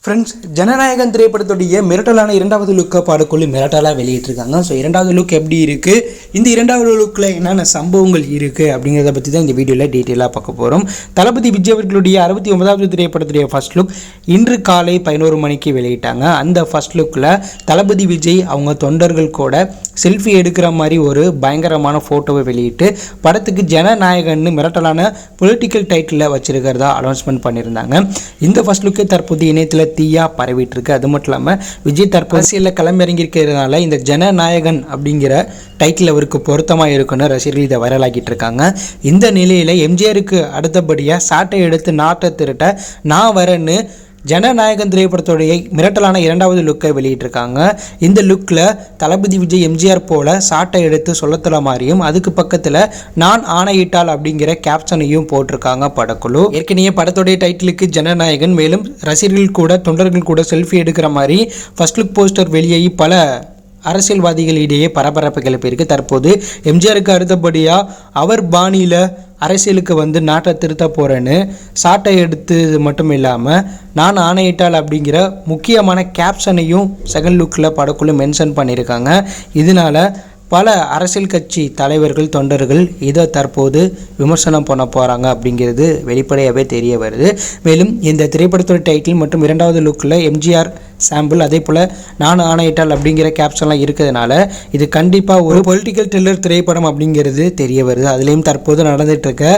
Friends, Jananayagan திரைப்படத்துடைய மிரட்டலான இரண்டாவது லுக்கை பாடக்குழு மிரட்டலாக வெளியிட்டிருக்காங்க. So இரண்டாவது லுக் எப்படி இருக்குது, இந்த இரண்டாவது லுக்கில் என்னென்ன சம்பவங்கள் இருக்குது அப்படிங்கிறத பற்றி தான் இந்த வீடியோவில் டீட்டெயிலாக பார்க்க போகிறோம். தளபதி விஜய் அவர்களுடைய 69வது திரைப்படத்துடைய ஃபர்ஸ்ட் லுக் இன்று காலை 11 மணிக்கு வெளியிட்டாங்க. அந்த ஃபர்ஸ்ட் லுக்கில் தளபதி விஜய் அவங்க தொண்டர்கள் கூட செல்ஃபி எடுக்கிற மாதிரி ஒரு பயங்கரமான ஃபோட்டோவை வெளியிட்டு படத்துக்கு ஜனநாயகன்னு மிரட்டலான பொலிட்டிக்கல் டைட்டிலில் வச்சிருக்கிறதா அனௌன்ஸ்மெண்ட் பண்ணியிருந்தாங்க. இந்த ஃபர்ஸ்ட் லுக்கு தற்போது இணையத்தில் தீயா பரவிட்டு இருக்கு. அது மட்டும் இல்லாமல் விஜய் தற்போது அரசியலில் களமிறங்கியிருக்கிறதுனால இந்த ஜனநாயகன் அப்படிங்கிற டைட்டில் அவருக்கு பொருத்தமாக இருக்குன்னு ரசிகர்கள் இதை வைரலாகிட்டு இருக்காங்க. இந்த நிலையில் எம்ஜிஆருக்கு அடுத்தபடியாக சாட்டை எடுத்து நாட்டை திருட்ட நான் வரேன்னு ஜனநாயகன் திரைப்படத்துடைய மிரட்டலான இரண்டாவது லுக்கை வெளியிட்டிருக்காங்க. இந்த லுக்கில் தளபதி விஜய் எம்ஜிஆர் போல சாட்டை எடுத்து சொல்லத்தல மாதிரியும் அதுக்கு பக்கத்தில் நான் ஆணையிட்டால் அப்படிங்கிற கேப்ஷனையும் போட்டிருக்காங்க படக்குழு. ஏற்கனவே படத்துடைய டைட்டிலுக்கு ஜனநாயகன், மேலும் ரசிகர்கள் கூட தொண்டர்கள் கூட செல்ஃபி எடுக்கிற மாதிரி ஃபர்ஸ்ட் லுக் போஸ்டர் வெளியாகி பல அரசியல்வாதிகளிடையே பரபரப்பு கிளப்பியிருக்கு. தற்போது எம்ஜிஆருக்கு அடுத்தபடியாக அவர் பாணியில் அரசியலுக்கு வந்து நாட்டை திருத்த போகிறேன்னு சாட்டை எடுத்து மட்டும் இல்லாமல் நான் ஆணையிட்டால் அப்படிங்கிற முக்கியமான கேப்ஷனையும் செகண்ட் லுக்கில் படக்குள்ள மென்ஷன் பண்ணியிருக்காங்க. இதனால் பல அரசியல் கட்சி தலைவர்கள் தொண்டர்கள் இதை தற்போது விமர்சனம் பண்ண போகிறாங்க அப்படிங்கிறது வெளிப்படையாகவே தெரிய வருது. மேலும் இந்த திரைப்படத்தோட டைட்டில் மற்றும் இரண்டாவது லுக்கில் எம்ஜிஆர் சாம்பிள், அதே போல் நான் ஆணையிட்டால் அப்படிங்கிற கேப்ஷன்லாம் இருக்கிறதுனால இது கண்டிப்பாக ஒரு பொலிட்டிக்கல் த்ரில்லர் திரைப்படம் அப்படிங்கிறது தெரிய வருது. அதுலேயும் தற்போது நடந்துட்டு இருக்க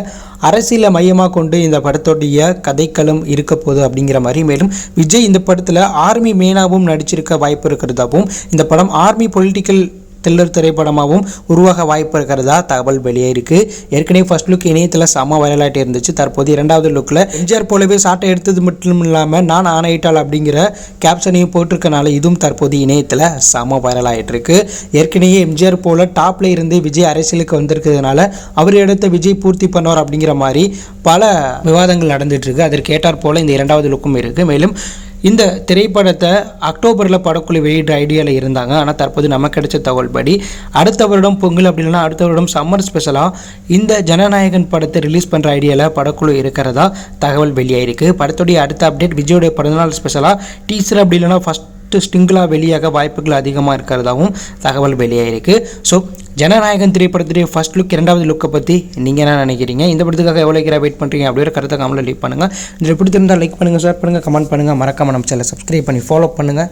அரசியலை மையமாக கொண்டு இந்த படத்தோடைய கதைக்களம் இருக்க போகுது அப்படிங்கிற மாதிரி, மேலும் விஜய் இந்த படத்தில் ஆர்மி மேனாகவும் நடிச்சிருக்க வாய்ப்பு இருக்கிறதாகவும் இந்த படம் ஆர்மி பொலிட்டிக்கல் த்ரில்லர் திரைப்படமாகவும் உருவாக வாய்ப்பு இருக்கிறதா தகவல் வெளியாயிருக்கு. ஏற்கனவே ஃபர்ஸ்ட் லுக் இணையத்தில் செம வைரலாகிட்டே இருந்துச்சு. தற்போது இரண்டாவது லுக்கில் எம்ஜிஆர் போலவே சாட்டை எடுத்தது மட்டும் இல்லாமல் நான் ஆணையிட்டால் அப்படிங்கிற கேப்ஷனையும் போட்டிருக்கனால இதுவும் தற்போது இணையத்தில் செம வைரலாகிட்டு இருக்கு. ஏற்கனவே எம்ஜிஆர் போல டாப்ல இருந்து விஜய் அரசியலுக்கு வந்திருக்கிறதுனால அவர் இடத்த விஜய் பூர்த்தி பண்ணுவார் அப்படிங்கிற மாதிரி பல விவாதங்கள் நடந்துட்டு இருக்கு. அதற்கு ஏற்றாற் போல இந்த இரண்டாவது லுக்கும் இருக்கு. மேலும் இந்த திரைப்படத்தை அக்டோபரில் படக்குழு வெளியிட ஐடியாவில் இருந்தாங்க. ஆனால் தற்போது நமக்கு கிடைச்ச தகவல் படி அடுத்த வருடம் பொங்கல் அப்படி இல்லைன்னா அடுத்த வருடம் சம்மர் ஸ்பெஷலாக இந்த ஜனநாயகன் படத்தை ரிலீஸ் பண்ணுற ஐடியாவில் படக்குழு இருக்கிறதா தகவல் வெளியாயிருக்கு. படத்துடைய அடுத்த அப்டேட் விஜயோடைய பிறந்தநாள் ஸ்பெஷலாக டீசர் அப்படி இல்லைன்னா ஃபஸ்ட் ஸ்டிங்கிளாக வெளியாக வாய்ப்புகள் அதிகமாக இருக்கிறதாகவும் தகவல் வெளியாயிருக்கு. ஸோ ஜனநாயகன் திரைப்படத்துடைய ஃபர்ஸ்ட் லுக் இரண்டாவது லுக்கை பற்றி நீங்கள் என்ன நினைக்கிறீங்க? இந்த படத்துக்காக எவ்வளோ வெயிட் பண்ணுறீங்க அப்படிங்கிற கருத்தை கமெண்ட்டில் லீவ் பண்ணுங்கள். இதில் பிடிச்சிருந்தால் லைக் பண்ணுங்கள், ஷேர் பண்ணுங்கள், கமெண்ட் பண்ணுங்கள். மறக்காம நம்ம சேனலை சப்ஸ்கிரைப் பண்ணி ஃபாலோ பண்ணுங்கள்.